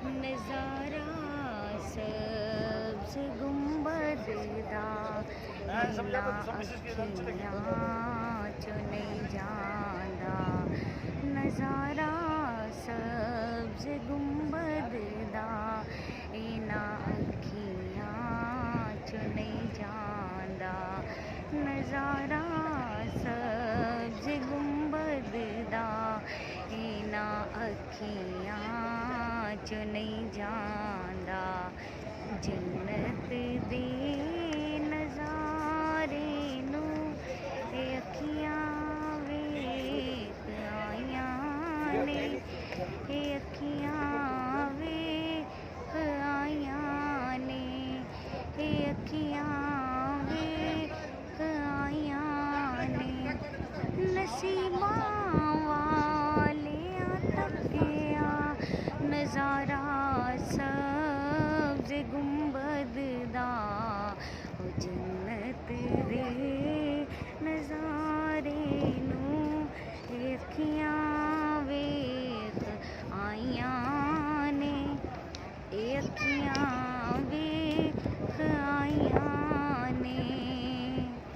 नज़ारा सब्ज़ गुंबद दा नीला अखियाँ चो नहीं जांदा। नज़ारा सब्ज़ गुंबद दा इना अखियाँ चो नहीं जांदा। नज़ारा सब्ज़ गुंबद दा इना अखियाँ चो नहीं जांदा। जन्नत दे नज़ारे नू ए अखियाँ वेख आइयां ने, ए अखियाँ